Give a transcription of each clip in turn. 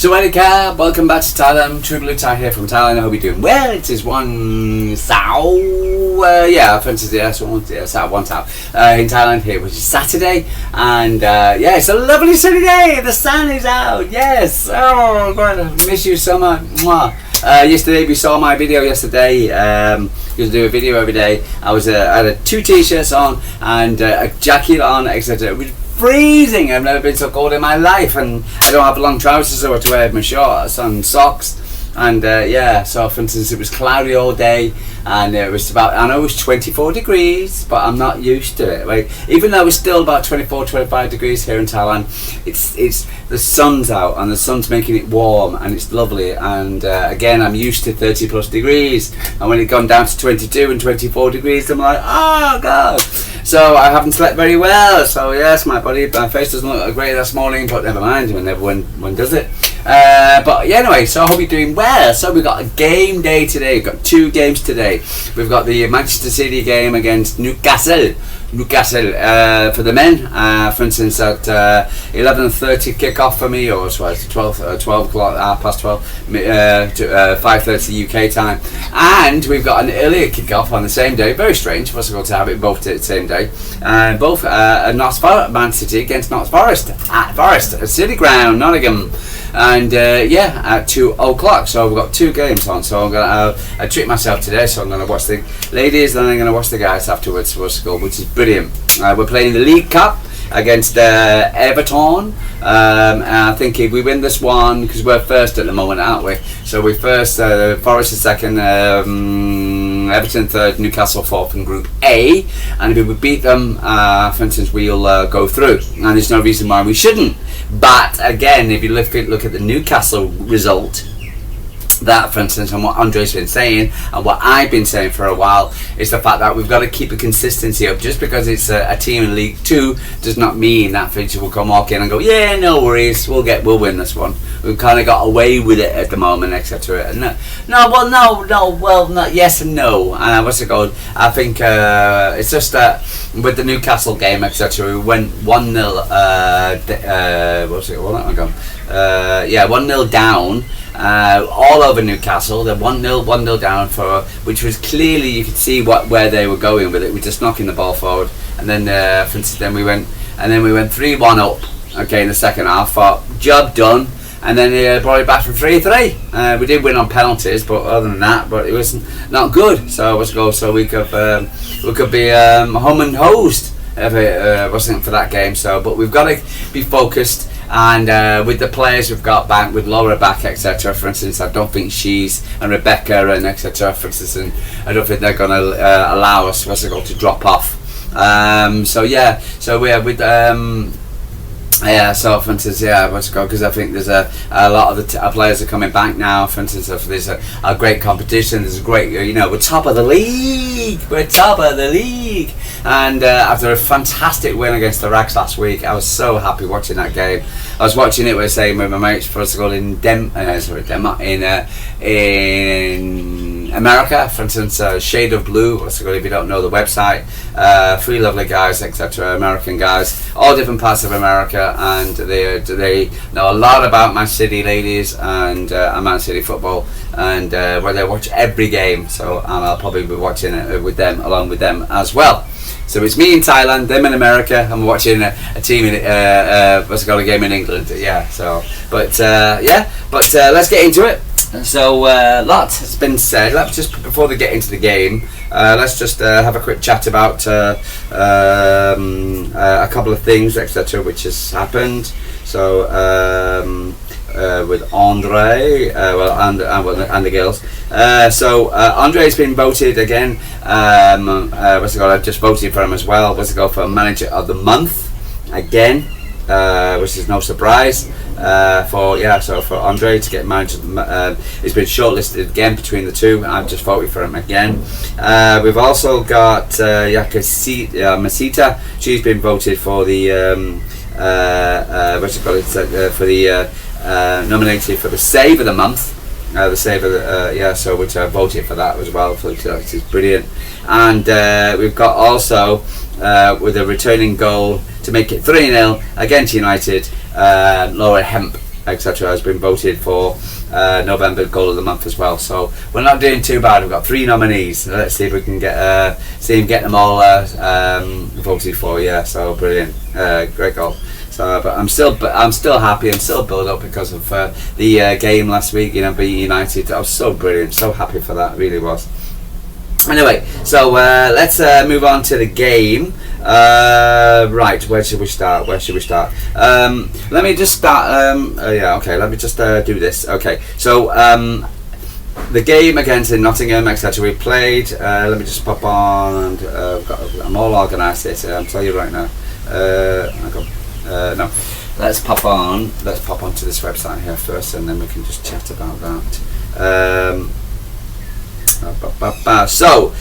So Erica, welcome back to Thailand. True Blue Thai here from Thailand. I hope you're doing well. It is one Sao, for instance, one Sao in Thailand here, which is Saturday, and it's a lovely sunny day. The sun is out. Yes. Oh God, I miss you so much. Mwah. Yesterday, we saw my video yesterday. You do a video every day. I had 2 t-shirts on and a jacket on, etc. It was freezing. I've never been so cold in my life, and I don't have long trousers, so I had to wear my shorts and socks. And so for instance, it was cloudy all day, and it was I know it was 24 degrees, but I'm not used to it. Like, even though it's still about 24-25 degrees here in Thailand, it's the sun's out and the sun's making it warm, and it's lovely. And again, I'm used to 30 plus degrees, and when it gone down to 22 and 24 degrees, I'm like, oh God. So I haven't slept very well. So yes, my face doesn't look great this morning, but never mind. When does it? But yeah, anyway, so I hope you're doing well. So we've got a game day today. We've got 2 games today. We've got the Manchester City game against Newcastle for the men, for instance, at 11:30 kick-off for me, or so it's 12 o'clock, past 12, to 5:30 UK time. And we've got an earlier kick-off on the same day. Very strange for us to have it both at the same day. Both Man City against Notts Forest at Forrest, City Ground, Nottingham. And at 2 o'clock. So we've got 2 games on. So I'm gonna treat myself today. So I'm gonna watch the ladies, then I'm gonna watch the guys afterwards for school, which is brilliant. We're playing the League Cup against Everton. I think if we win this one, because we're first at the moment, aren't we? So we first, Forest is second, Everton third, Newcastle fourth in Group A. And if we beat them, for instance, we'll go through. And there's no reason why we shouldn't. But again, if you look at the Newcastle result, that, for instance, and what Andree's been saying and what I've been saying for a while, is the fact that we've got to keep a consistency up. Just because it's a team in League 2 does not mean that Fitch will come walk in and go, yeah, no worries, we'll win this one. We've kind of got away with it at the moment, etc. Yes and no. And what's it called? I think it's just that with the Newcastle game, etc. We went 1-0. 1-0 down. All over Newcastle. They're 1-0 down, which was clearly, you could see where they were going with it. We're just knocking the ball forward, and then for instance, then we went 3-1 up. Okay, in the second half, thought job done, and then they brought it back from 3-3. We did win on penalties, but other than that, but it was not good. So we could be home and hosed if it wasn't for that game. So, but we've got to be focused. And with the players we've got back, with Laura back, etc. For instance, I don't think and Rebecca and etc. For instance, and I don't think they're going to allow us to drop off. So for instance, because I think there's a lot of the players are coming back now. For instance, there's a great competition. There's a great, we're top of the league. And after a fantastic win against the Rags last week, I was so happy watching that game. I was watching it with my mates for us to go in Denmark, in America, for instance, Shade of Blue. If you don't know the website, 3 lovely guys, etc. American guys, all different parts of America, and they know a lot about Man City ladies and Man City football, and where they watch every game. So I'll probably be watching it with them, along with them as well. So it's me in Thailand, them in America. I'm watching a team in a game in England. Let's get into it. So lots has been said. Let's just, before we get into the game, let's just have a quick chat about a couple of things, etc., which has happened. So with Andree, and the girls. Andree's been voted again. I've just voted for him as well. For Manager of the Month again, which is no surprise. For Andree to get Manager, he's been shortlisted again between the 2. I've just voted for him again. We've also got Yamista. She's been voted for the nominated for the Save of the Month. Which I voted for that as well. Which is brilliant. And we've got also with a returning goal to make it 3-0 against United, Laura HEMP. etc. has been voted for November Goal of the Month as well. So we're not doing too bad. We've got 3 nominees. Let's see if we can get them all voted for. Yeah, so brilliant, great goal. So, but I'm still happy. I'm still built up because of the game last week. Beating United. I was so brilliant, so happy for that. Really was. Anyway, so let's move on to the game. Right, where should we start? Let me just start. Let me just do this. Okay, so the game against Nottingham, etc. We played. Let me just pop on. I'm all organised here. I'll tell you right now. No, let's pop on. Let's pop onto this website here first, and then we can just chat about that. So,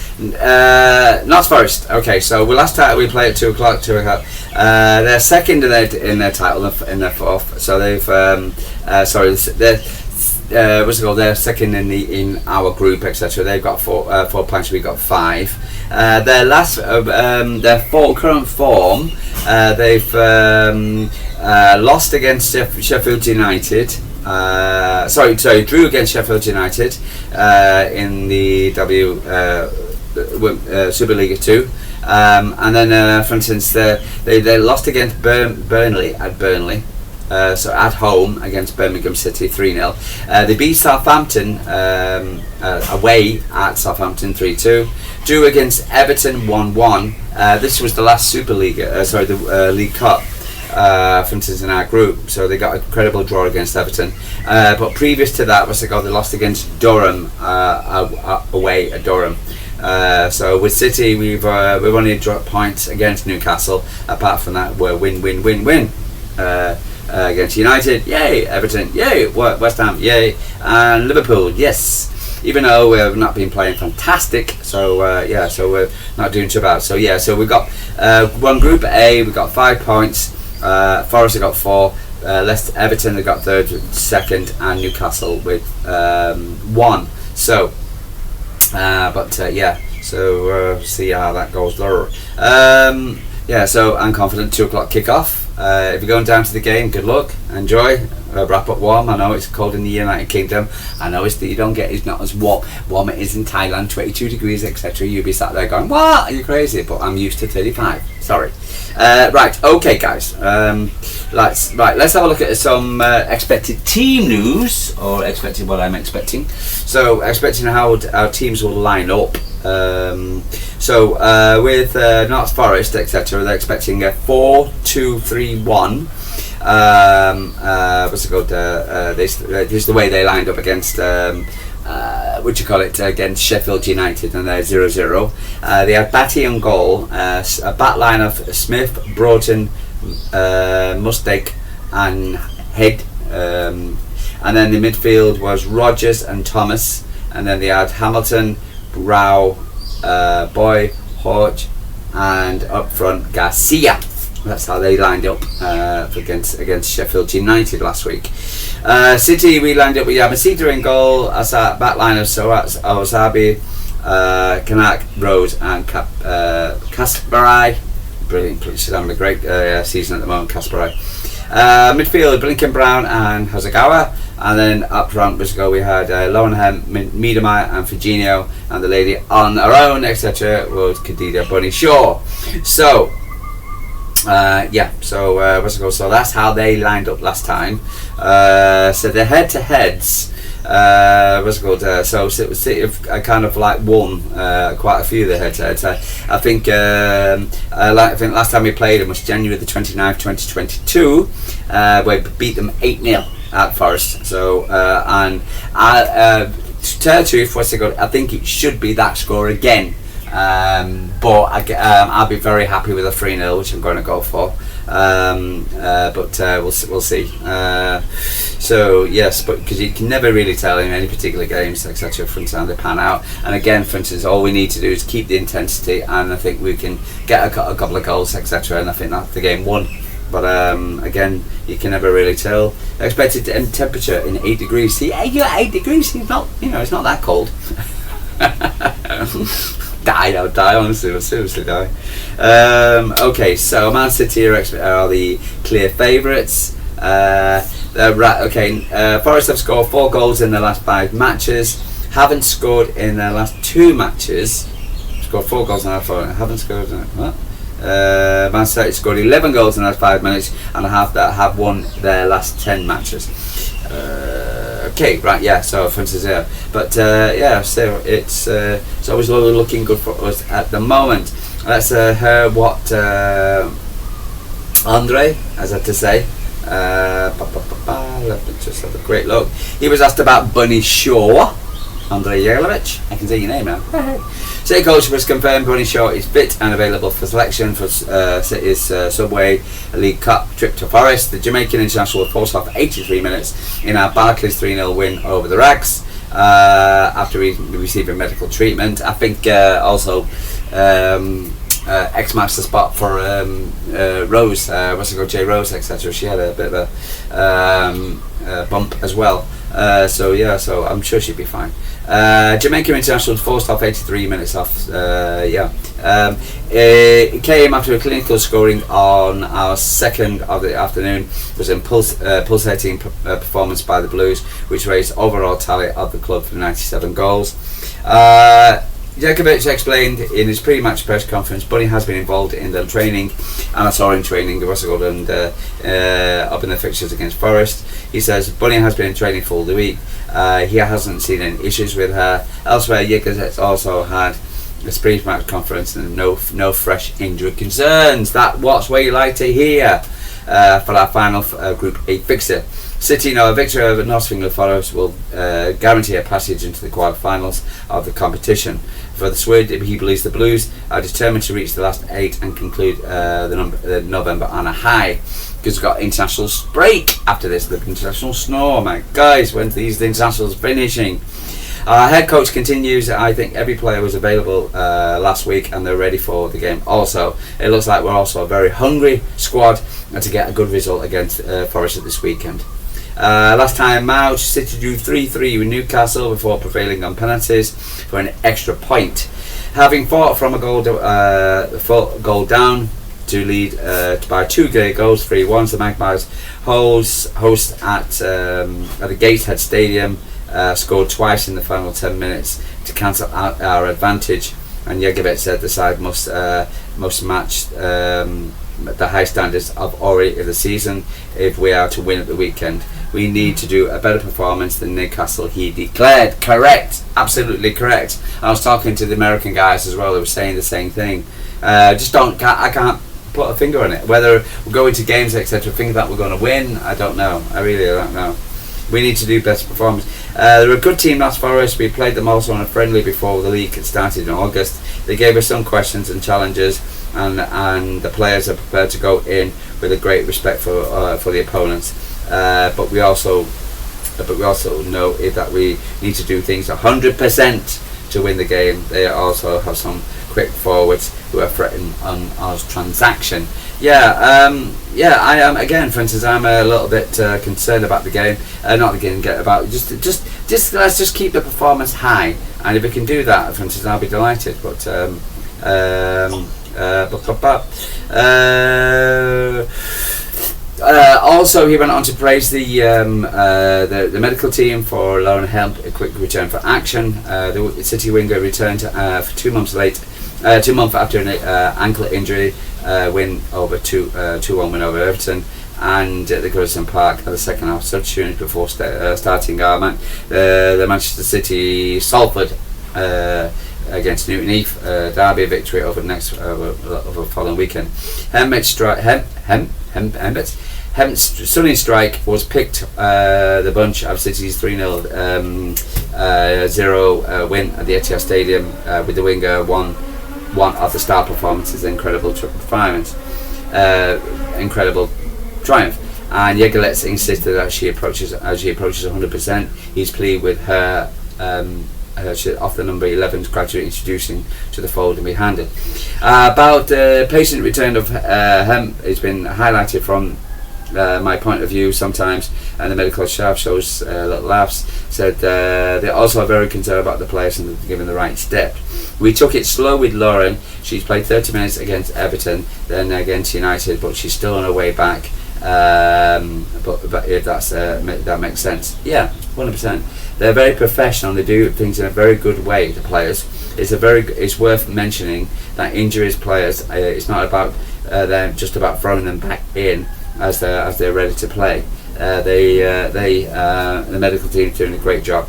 not Forrest. Okay, so last time we played at 2 o'clock. They're second in their title, in their fourth. So they've they're second in our group, etc. They've got 4 points. We got 5. Their current form. They've lost against Sheffield United. Drew against Sheffield United in the Super League 2, and then for instance they lost against Burnley at Burnley, so at home against Birmingham City 3-0. They beat Southampton away at Southampton 3-2. Drew against Everton 1-1. This was the last Super League, League Cup. For instance, in our group, so they got a credible draw against Everton. But previous to that, they lost against Durham away at Durham. So with City, we've only dropped points against Newcastle. Apart from that, we're win. Against United, yay! Everton, yay! West Ham, yay! And Liverpool, yes. Even though we've not been playing fantastic, so we're not doing too bad. So we've got one Group A. We've got 5 points. Forrest have got 4, Everton have got 3rd, 2nd, and Newcastle with 1. So, see how that goes there. So I'm confident. 2 o'clock kickoff. If you're going down to the game, good luck, enjoy. Wrap up warm. I know it's cold in the United Kingdom. I know it's not as warm it is in Thailand, 22 degrees, etc. You'll be sat there going, what? Are you crazy? But I'm used to 35. Sorry. Right, okay guys, let's have a look at some expected team news, or expecting what I'm expecting. So expecting how our teams will line up. With Notts Forest, etc., they're expecting a 4-2-3-1. This is the way they lined up against against Sheffield United, and they're 0-0. They had Batty on goal, a back line of Smith, Broughton, Mustake and Head, and then the midfield was Rogers and Thomas, and then they had Hamilton, Rao, Boy, Hodge, and up front Garcia. That's how they lined up against Sheffield United last week. City, we lined up with Yamista in goal, as a back line of Awasabi, Kanak, Rose and Kasparai. Brilliant, she's having a great season at the moment, Kasparai. Midfield, Blinken, Brown and Hazagawa. And then up front we had Lowenham, Miedemar and Figino, and the lady on her own, etc. was Khadija Bunny Shaw. So so that's how they lined up last time. So the head-to-heads, City have kind of like won quite a few of the head-to-heads. I think last time we played them was January the 29th, 2022. We beat them 8-0 at Forest. So to tell the truth, I think it should be that score again. But I'll be very happy with a 3-0, which I'm going to go for. We'll see. So yes, but because you can never really tell in any particular games, etc. From how they pan out. And again, for instance, all we need to do is keep the intensity, and I think we can get a couple of goals, etc. And I think that's the game won. But again, you can never really tell. Expected temperature in 8 degrees. See, 8 degrees. It's not, it's not that cold. I'll die, honestly, I'll seriously die. Okay, so Man City are the clear favourites. Right, okay. Forrest have scored 4 goals in their last 5 matches. Haven't scored in their last 2 matches. Scored 4 goals in their last 4. Haven't scored in what? Man City scored 11 goals in the last 5 minutes and have won their last 10 matches. Okay, right, yeah. So for instance, yeah, but yeah, so it's always looking good for us at the moment. Let's hear what Andree has had to say. Let me just have a great look. He was asked about Bunny Shaw. Andree, I can say your name now. City coach was confirmed Bunny Shaw is fit and available for selection for City's Subway League Cup trip to Forrest. The Jamaican international was forced off 83 minutes in our Barclays 3-0 win over the Rags after receiving medical treatment. I think also X-Master spot for Rose, what's it called, J Rose, etc. She had a bit of a bump as well. So yeah, so I'm sure she'd be fine. Jamaica International forced off 83 minutes off. It came after a clinical scoring on our second of the afternoon. It was a pulsating performance by the Blues, which raised overall tally of the club for 97 goals. Djokovic explained in his pre-match press conference, Bunny has been involved in the training, and I saw him training up in the fixtures against Forrest. He says Bunny has been in training for the week. He hasn't seen any issues with her. Elsewhere, Djokovic also had a pre-match conference and no fresh injury concerns. That's what we like to hear for our final Group A fixture. City, a victory over Nottingham Forest will guarantee a passage into the quarter-finals of the competition. For the Swede, he believes the Blues are determined to reach the last 8 and conclude the November on a high. Because we've got international break after this, the international snow. My guys, when these internationals finishing? Our head coach continues. I think every player was available last week and they're ready for the game. Also, it looks like we're also a very hungry squad to get a good result against Forrest this weekend. Last time out, City drew 3-3 with Newcastle before prevailing on penalties for an extra point. Having fought from a goal down to lead by 2 goals, 3-1, the Magpies host at the Gateshead Stadium scored twice in the final 10 minutes to cancel out our advantage. And Djokovic said the side must match the high standards of already of the season if we are to win at the weekend. We need to do a better performance than Newcastle, he declared. Correct, absolutely correct. I was talking to the American guys as well, they were saying the same thing. I can't put a finger on it. Whether we're going to games, etc., think that we're going to win, I don't know. I really don't know. We need to do better performance. They're a good team, that's Forrest. We played them also on a friendly before the league had started in August. They gave us some questions and challenges, and the players are prepared to go in with a great respect for the opponents. But we also know that we need to do things 100% to win the game. They also have some quick forwards who are threatening on our transaction. I am again. For instance, I'm a little bit concerned about the game. Not the game, about just let's just keep the performance high, and if we can do that, for instance, I'll be delighted. But also, he went on to praise the medical team for allowing HEMP a quick return for action. The City winger returned for 2 months late. 2 months after an ankle injury, win over 2-1 win over Everton, and the Goodison Park at the second half substitute before starting our the Manchester City Salford against Newton Heath derby victory over the following weekend. Hemp's stunning strike was picked the bunch of City's 3-0 win at the Etihad Stadium with the winger one of the star performances, incredible triumph. And Yegeletz insisted that as she approaches 100%, he's pleased with her off the number 11's gradually introducing to the fold and be handed. About the patient return of Hemp, it's been highlighted from my point of view sometimes, and the medical staff shows little laughs. Said they're also very concerned about the players and giving the right step. We took it slow with Lauren. She's played 30 minutes against Everton, then against United, but she's still on her way back. But if that makes sense, yeah, 100%. They're very professional. They do things in a very good way. The players. It's worth mentioning that injuries players. It's not about them just about throwing them back in as they're ready to play. The medical team are doing a great job.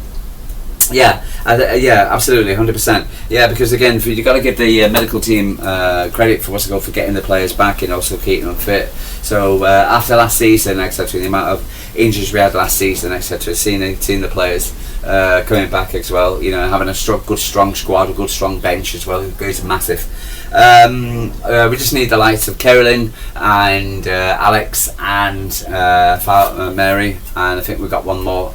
Yeah, absolutely, 100%. Yeah, because again, you got to give the medical team credit for for getting the players back and also keeping them fit. So after last season, etc., the amount of injuries we had last season, etc., seeing the players coming back as well, having a good strong squad, a good strong bench as well, is massive. We just need the likes of Carolyn and Alex and Mary, and I think we've got one more.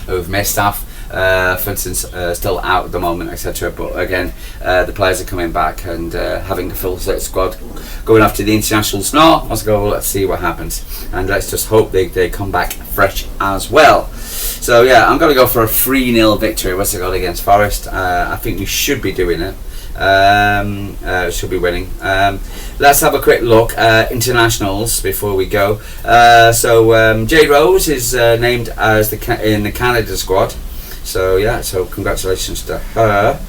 Who've missed off. For instance, still out at the moment, etc. But again, the players are coming back and having a full set squad going after the internationals now. Let's see what happens, and let's just hope they come back fresh as well. So yeah, I'm going to go for a 3-0 victory against Forrest. I think we should be doing it. Should be winning. Let's have a quick look internationals before we go. So Jade Rose is named as in the Canada squad. So yeah, so congratulations to her.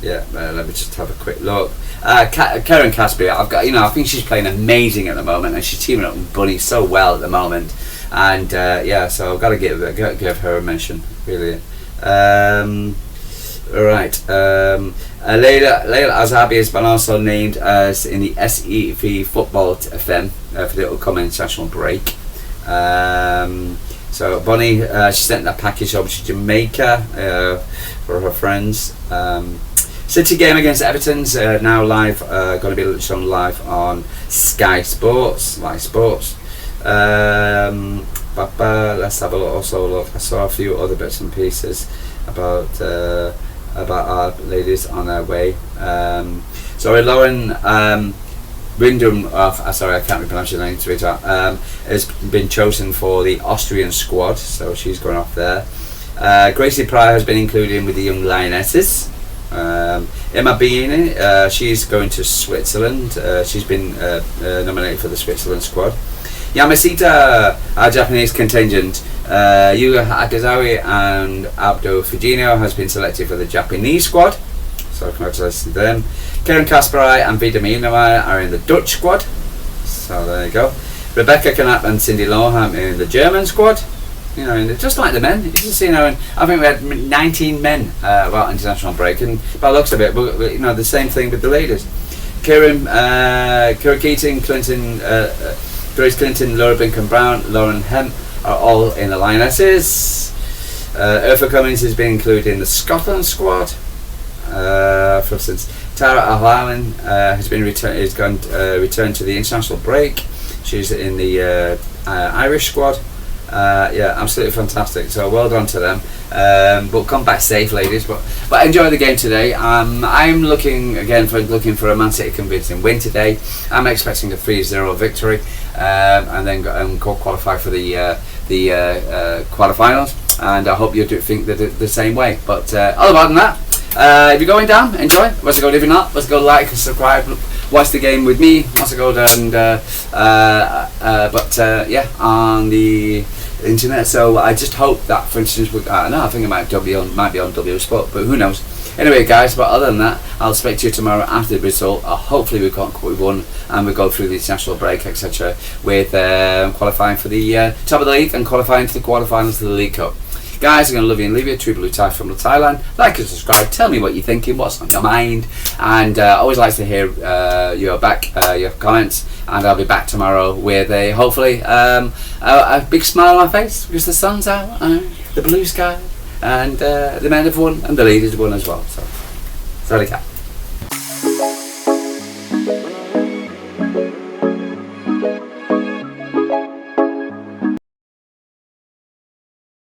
Let me just have a quick look. Karen Casper, I think she's playing amazing at the moment, and she's teaming up with Bunny so well at the moment. And so I've got to give her a mention, really. Alright, Leila Azabi has been also named as in the SEV Football FM for the upcoming international break. So Bonnie, she sent that package over to Jamaica for her friends. City game against Everton's now live, going to be shown live on Sky Sports, Live Sports. Let's have a look. Also look, I saw a few other bits and pieces about our ladies on their way. Lauren Windham, sorry, I can't pronounce your name, Twitter, has been chosen for the Austrian squad, so she's going off there. Gracie Pryor has been included with the Young Lionesses. Emma Bieni, she's going to Switzerland. She's been nominated for the Switzerland squad. Yamista, our Japanese contingent, Yuga Akazawi and Abdo Fujino has been selected for the Japanese squad, so congratulations to them. Karen Kasparai and Vida Minamaya are in the Dutch squad, so there you go. Rebecca Knapp and Cindy Loham in the German squad. Just like the men, you can see now. I think we had 19 men international break, and by the looks of it, the same thing with the ladies. Kira Keating, Grace Clinton, Laura Binkham Brown, Lauren Hemp are all in the Lionesses. Urfa Cummins has been included in the Scotland squad. For instance, Tara Ahlan has been returned to the international break. She's in the Irish squad. Absolutely fantastic. So well done to them. But come back safe, ladies. But enjoy the game today. I'm looking for a Man City convincing win today. I'm expecting a 3-0 victory, and then go qualify for the quarterfinals. And I hope you do think the same way. But other than that, if you're going down, enjoy. What's it go? If you're not, let's go like and subscribe. Watch the game with me. Let's go and on the internet. So I just hope that, for instance, I think it might be on W Sport, but who knows? Anyway, guys. But other than that, I'll speak to you tomorrow after the result. Hopefully, we've won and we go through the international break, etc. With qualifying for the top of the league and qualifying for the quarterfinals of the League Cup. Guys, I'm going to love you and leave you. True Blue Tie from Thailand. Like and subscribe. Tell me what you're thinking, what's on your mind. And always like to hear your comments. And I'll be back tomorrow with hopefully a big smile on my face because the sun's out, the blue sky, and the men have won and the ladies have won as well. So, sorry, cat.